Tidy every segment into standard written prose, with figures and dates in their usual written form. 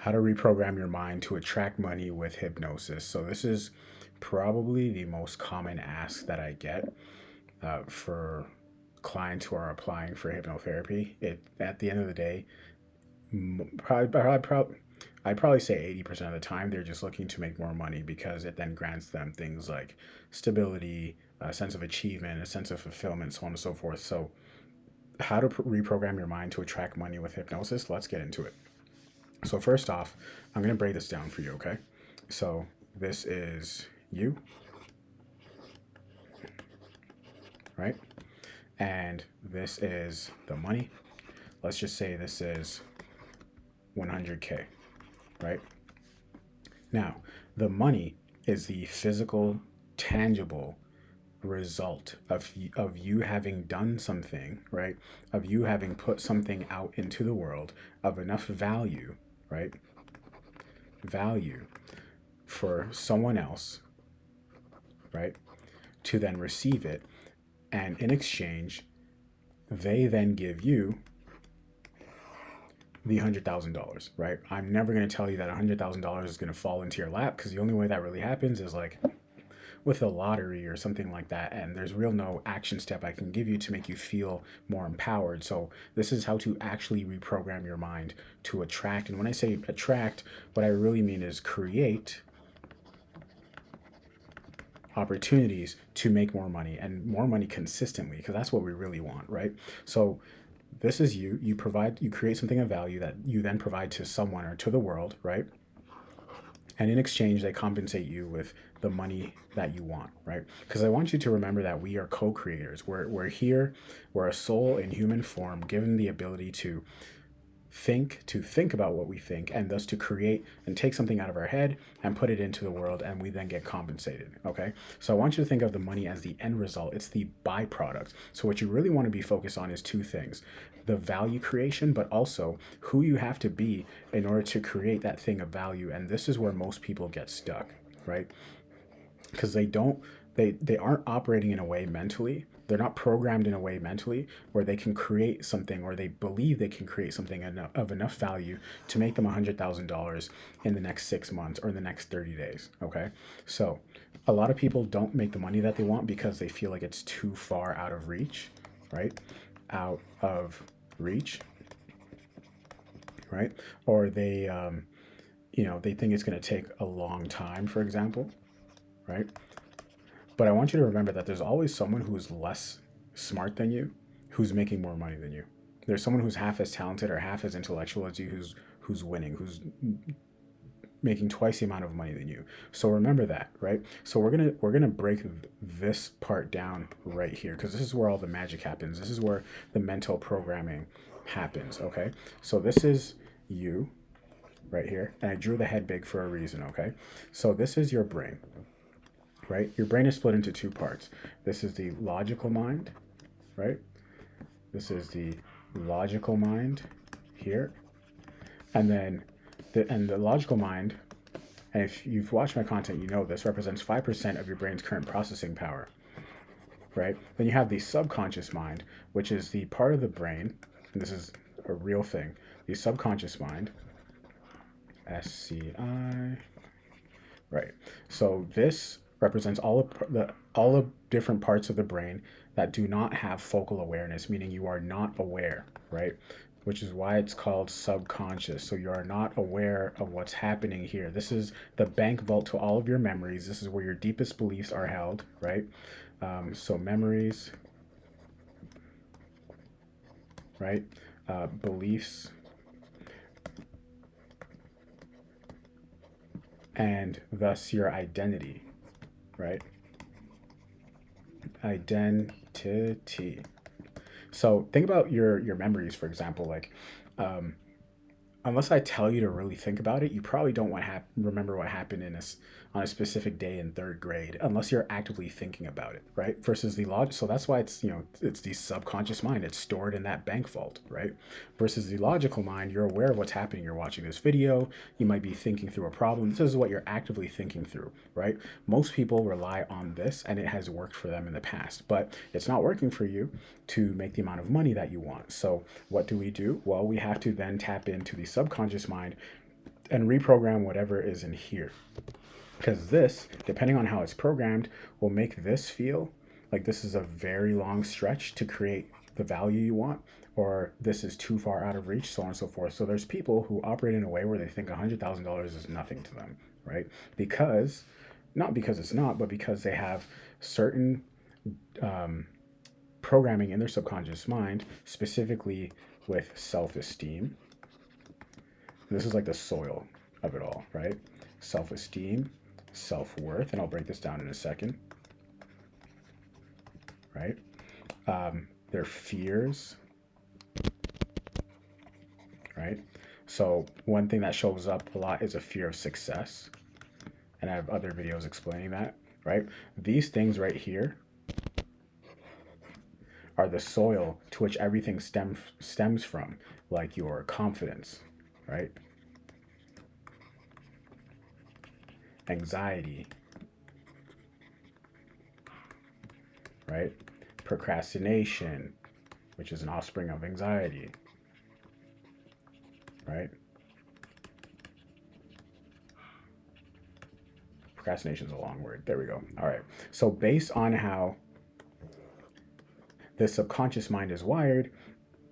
how to reprogram your mind to attract money with hypnosis. So this is probably the most common ask that I get for clients who are applying for hypnotherapy. At the end of the day, I'd probably say 80% of the time they're just looking to make more money because it then grants them things like stability, a sense of achievement, a sense of fulfillment, so on and so forth. So how to reprogram your mind to attract money with hypnosis? Let's get into it. So first off, I'm going to break this down for you, okay? So this is you, right? And this is the money. Let's just say this is 100K, right? Now, the money is the physical, tangible result of you having done something, right? Of you having put something out into the world of enough value, right? Value for someone else, right? To then receive it. And in exchange, they then give you the $100,000, right? I'm never going to tell you that $100,000 is going to fall into your lap because the only way that really happens is like with a lottery or something like that, and there's real no action step I can give you to make you feel more empowered. So this is how to actually reprogram your mind to attract. And when I say attract, what I really mean is create opportunities to make more money and more money consistently, because that's what we really want, right? So this is you create something of value that you then provide to someone or to the world, right? And in exchange, they compensate you with the money that you want, right? Because I want you to remember that we are co-creators. We're here, we're a soul in human form, given the ability to think about what we think, and thus to create and take something out of our head and put it into the world, and we then get compensated. Okay, so I want you to think of the money as the end result. It's the byproduct. So what you really want to be focused on is two things: the value creation, but also who you have to be in order to create that thing of value. And this is where most people get stuck, right? Because they aren't operating in a way mentally, they're not programmed in a way mentally where they can create something, or they believe they can create something of enough value to make them $100,000 in the next 6 months or in the next 30 days. Okay, so a lot of people don't make the money that they want because they feel like it's too far out of reach, right? Out of reach, right? Or they think it's going to take a long time, for example, right? But I want you to remember that there's always someone who's less smart than you who's making more money than you. There's someone who's half as talented or half as intellectual as you who's winning, who's making twice the amount of money than you. So remember that, right? So we're gonna break this part down right here, because this is where all the magic happens. This is where the mental programming happens. Okay, so this is you right here, and I drew the head big for a reason. Okay, so this is your brain, right? Your brain is split into two parts. This is the logical mind, right? This is the logical mind here. And then the logical mind, and if you've watched my content, you know this represents 5% of your brain's current processing power, right? Then you have the subconscious mind, which is the part of the brain, and this is a real thing, the subconscious mind, SCI, right? So this represents all the different parts of the brain that do not have focal awareness, meaning you are not aware, right? Which is why it's called subconscious. So you are not aware of what's happening here. This is the bank vault to all of your memories. This is where your deepest beliefs are held, right? So memories, right? Beliefs, and thus your identity, right? Identity. So think about your memories, for example. Like, unless I tell you to really think about it, you probably don't want to remember what happened on a specific day in third grade, unless you're actively thinking about it, right? Versus the logic. So that's why it's the subconscious mind. It's stored in that bank vault, right? Versus the logical mind, you're aware of what's happening. You're watching this video. You might be thinking through a problem. This is what you're actively thinking through, right? Most people rely on this, and it has worked for them in the past, but it's not working for you to make the amount of money that you want. So what do? Well, we have to then tap into the subconscious mind and reprogram whatever is in here. Because this, depending on how it's programmed, will make this feel like this is a very long stretch to create the value you want, or this is too far out of reach, so on and so forth. So there's people who operate in a way where they think $100,000 is nothing to them, right? Because, not because it's not, but because they have certain programming in their subconscious mind, specifically with self-esteem. This is like the soil of it all, right? Self-esteem, self-worth, and I'll break this down in a second, right? Their fears, right? So one thing that shows up a lot is a fear of success, and I have other videos explaining that, right? These things right here are the soil to which everything stems from, like your confidence, right? Anxiety, right? Procrastination, which is an offspring of anxiety, right? Procrastination is a long word. There we go. All right. So based on how the subconscious mind is wired,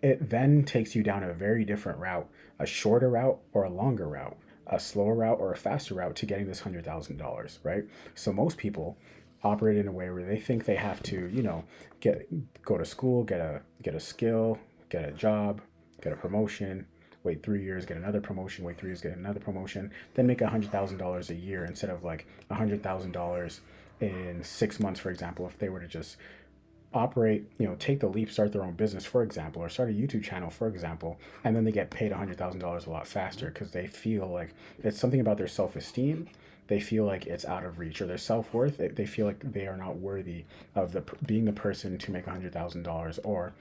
it then takes you down a very different route, a shorter route or a longer route, a slower route or a faster route to getting this $100,000, right? So most people operate in a way where they think they have to, go to school, get a skill, get a job, get a promotion, wait 3 years, get another promotion, wait 3 years, get another promotion, then make $100,000 a year instead of like $100,000 in 6 months, for example, if they were to just operate, take the leap, start their own business, for example, or start a YouTube channel, for example, and then they get paid $100,000 a lot faster because they feel like it's something about their self-esteem. They feel like it's out of reach, or their self-worth. They feel like they are not worthy of being the person to make $100,000, or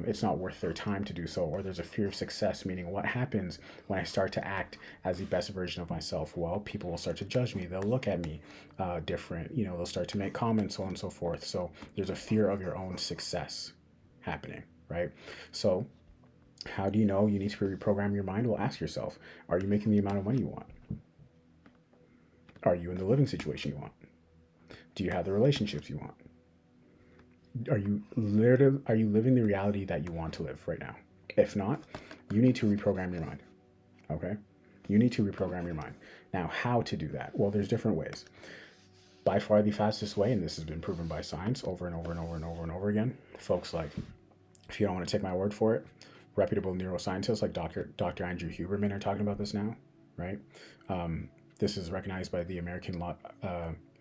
it's not worth their time to do so, or there's a fear of success, meaning what happens when I start to act as the best version of myself? Well, people will start to judge me. They'll look at me different. They'll start to make comments, so on and so forth. So there's a fear of your own success happening, right? So how do you know you need to reprogram your mind? Well, ask yourself, are you making the amount of money you want? Are you in the living situation you want? Do you have the relationships you want? Are you living the reality that you want to live right now? If not, you need to reprogram your mind. Okay? You need to reprogram your mind. Now, how to do that? Well, there's different ways. By far the fastest way, and this has been proven by science over and over and over and over and over again, folks like, if you don't want to take my word for it, reputable neuroscientists like Dr. Andrew Huberman are talking about this now, right? This is recognized by the American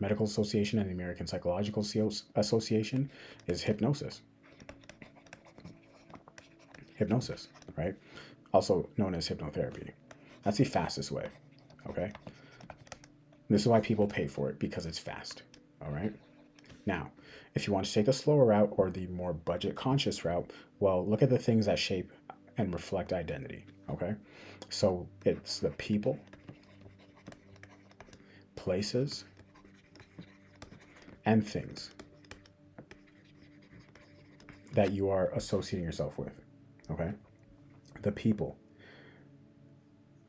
Medical Association and the American Psychological Association, is hypnosis. Hypnosis, right? Also known as hypnotherapy. That's the fastest way, okay? This is why people pay for it, because it's fast, all right? Now, if you want to take the slower route or the more budget-conscious route, well, look at the things that shape and reflect identity, okay? So it's the people, places, and things that you are associating yourself with, okay? The people.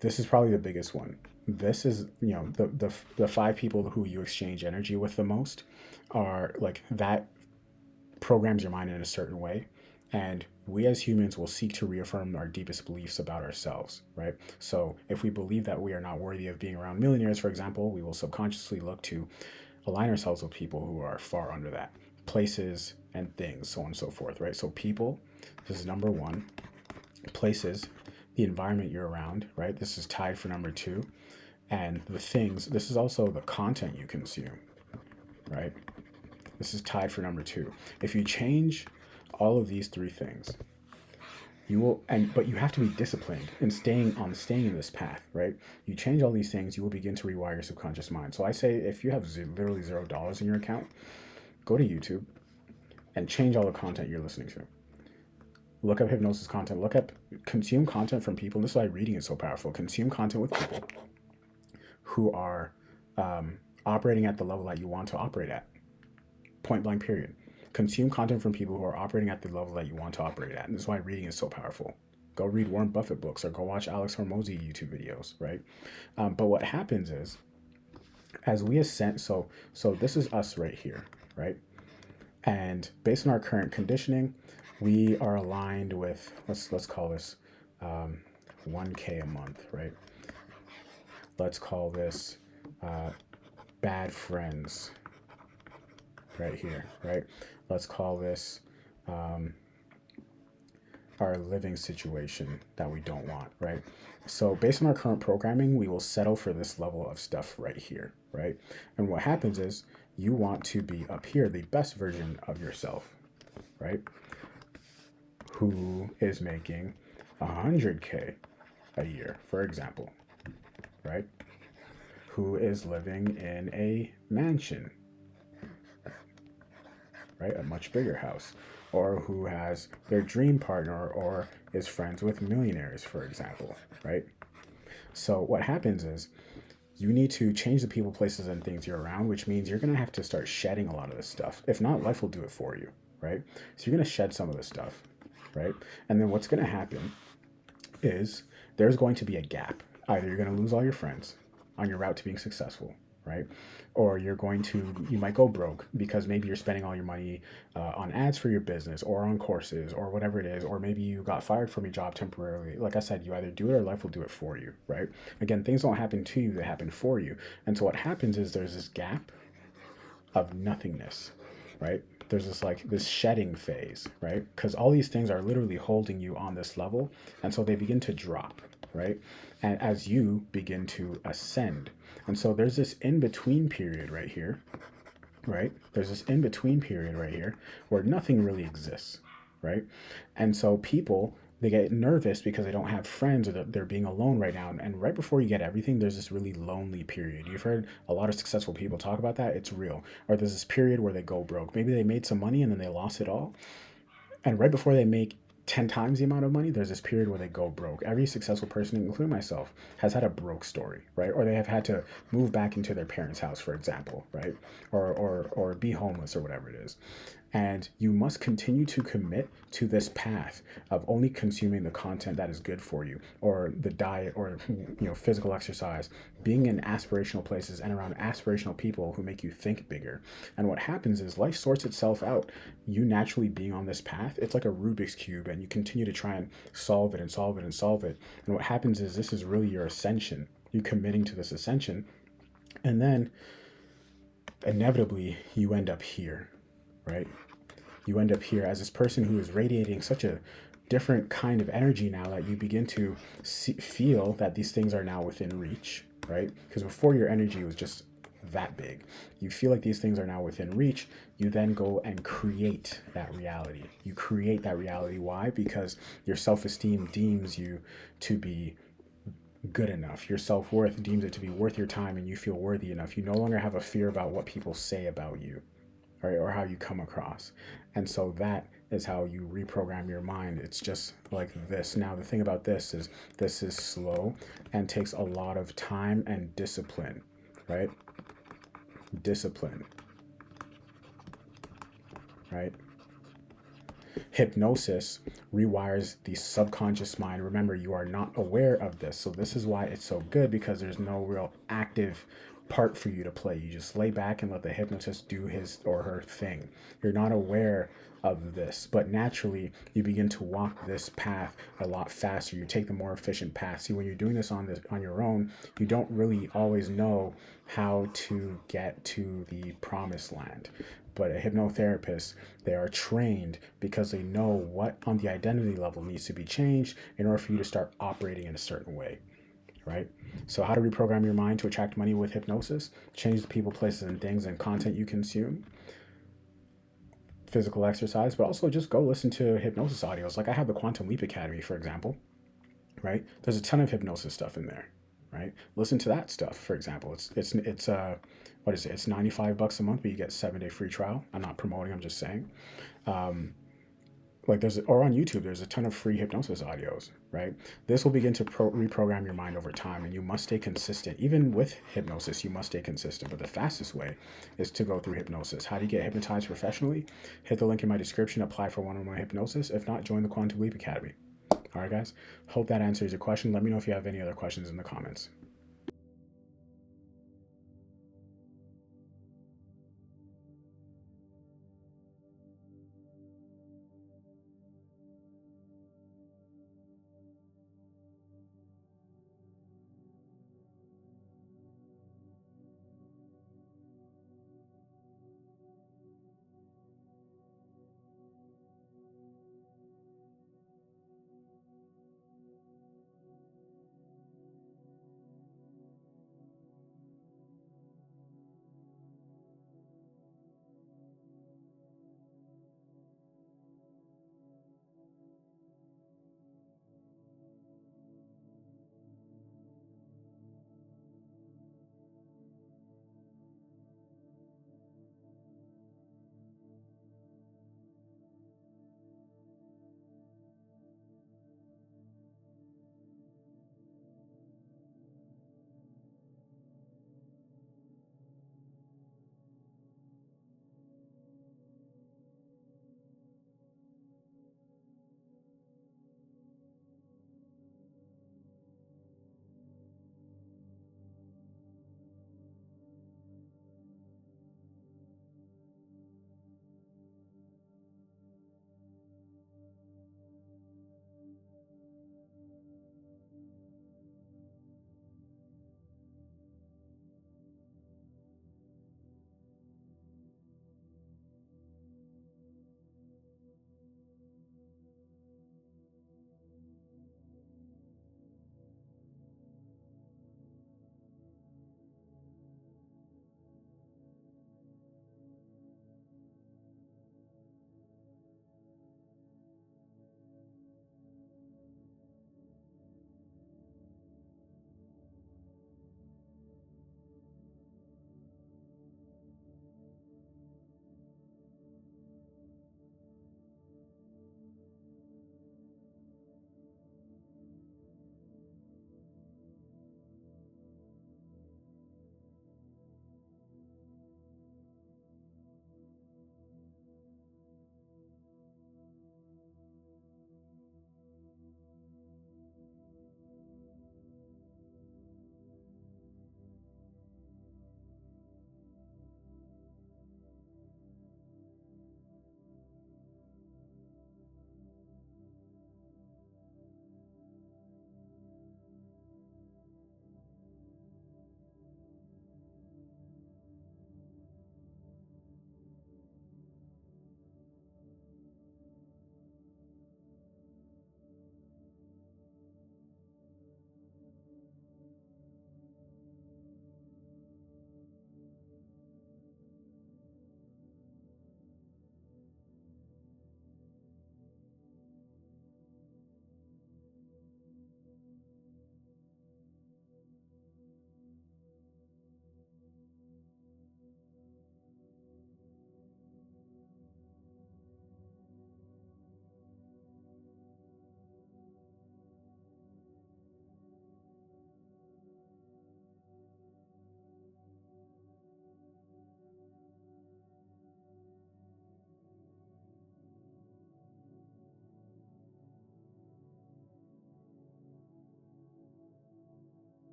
This is probably the biggest one. This is, the 5 people who you exchange energy with the most are like that programs your mind in a certain way. And we as humans will seek to reaffirm our deepest beliefs about ourselves, right? So if we believe that we are not worthy of being around millionaires, for example, we will subconsciously look to align ourselves with people who are far under that. Places and things, so on and so forth, right? So people, this is number 1. Places, the environment you're around, right? This is tied for number 2. And the things, this is also the content you consume, right? This is tied for number 2. If you change all of these 3 things, you will, but you have to be disciplined in staying in this path, right? You change all these things, you will begin to rewire your subconscious mind. So I say, if you have literally $0 in your account, go to YouTube and change all the content you're listening to. Look up hypnosis content. Consume content from people. And this is why reading is so powerful. Consume content with people who are operating at the level that you want to operate at. Point blank, period. Consume content from people who are operating at the level that you want to operate at. And this is why reading is so powerful, Go read Warren Buffett books or go watch Alex Hormozy YouTube videos, right? But what happens is, as we ascend, so this is us right here, right? And based on our current conditioning, we are aligned with, let's call this 1K a month, right? Let's call this bad friends right here, right? Let's call this our living situation that we don't want, right? So based on our current programming, we will settle for this level of stuff right here, right? And what happens is you want to be up here, the best version of yourself, right? Who is making 100K a year, for example, right? Who is living in a mansion, right? A much bigger house, or who has their dream partner or is friends with millionaires, for example, right? So what happens is you need to change the people, places, and things you're around, which means you're going to have to start shedding a lot of this stuff. If not, life will do it for you, right? So you're going to shed some of this stuff, right? And then what's going to happen is there's going to be a gap. Either you're going to lose all your friends on your route to being successful, right? Or you might go broke because maybe you're spending all your money on ads for your business or on courses or whatever it is, or maybe you got fired from your job temporarily. Like I said, you either do it or life will do it for you, right? Again, things don't happen to you, they happen for you. And so what happens is there's this gap of nothingness, right? There's this shedding phase, right? Because all these things are literally holding you on this level. And so they begin to drop, right? And as you begin to ascend. And so there's this in-between period right here, right? There's this in-between period right here where nothing really exists, right? And so people, they get nervous because they don't have friends or they're being alone right now. And right before you get everything, there's this really lonely period. You've heard a lot of successful people talk about that. It's real. Or there's this period where they go broke. Maybe they made some money and then they lost it all. And right before they make 10 times the amount of money, there's this period where they go broke. Every successful person, including myself, has had a broke story, right? Or they have had to move back into their parents' house, for example, right? Or be homeless or whatever it is. And you must continue to commit to this path of only consuming the content that is good for you, or the diet, or physical exercise, being in aspirational places and around aspirational people who make you think bigger. And what happens is life sorts itself out. You naturally being on this path, it's like a Rubik's Cube, and you continue to try and solve it and solve it and solve it. And what happens is this is really your ascension. You committing to this ascension, and then inevitably you end up here, right? You end up here as this person who is radiating such a different kind of energy now that you begin to feel that these things are now within reach, right? Because before your energy was just that big. You feel like these things are now within reach. You then go and create that reality. You create that reality. Why? Because your self-esteem deems you to be good enough. Your self-worth deems it to be worth your time, and you feel worthy enough. You no longer have a fear about what people say about you, right? Or how you come across. And so that is how you reprogram your mind. It's just like this. Now, the thing about this is slow and takes a lot of time and discipline, right? Discipline, right? Hypnosis rewires the subconscious mind. Remember, you are not aware of this. So this is why it's so good, because there's no real active part for you to play. You just lay back and let the hypnotist do his or her thing. You're not aware of this, but naturally you begin to walk this path a lot faster. You take the more efficient path. See, when you're doing this on your own, you don't really always know how to get to the promised land. But a hypnotherapist, they are trained because they know what on the identity level needs to be changed in order for you to start operating in a certain way, right? So how to reprogram your mind to attract money with hypnosis? Change the people, places, and things and content you consume. Physical exercise, but also just go listen to hypnosis audios. Like I have the Quantum Leap Academy, for example, right? There's a ton of hypnosis stuff in there, right? Listen to that stuff, for example. It's what is it? It's $95 a month, but you get 7-day free trial. I'm not promoting, I'm just saying. Or on YouTube, there's a ton of free hypnosis audios, right? This will begin to reprogram your mind over time, and you must stay consistent. Even with hypnosis, you must stay consistent. But the fastest way is to go through hypnosis. How do you get hypnotized professionally? Hit the link in my description, apply for one-on-one hypnosis. If not, join the Quantum Leap Academy. All right, guys. Hope that answers your question. Let me know if you have any other questions in the comments.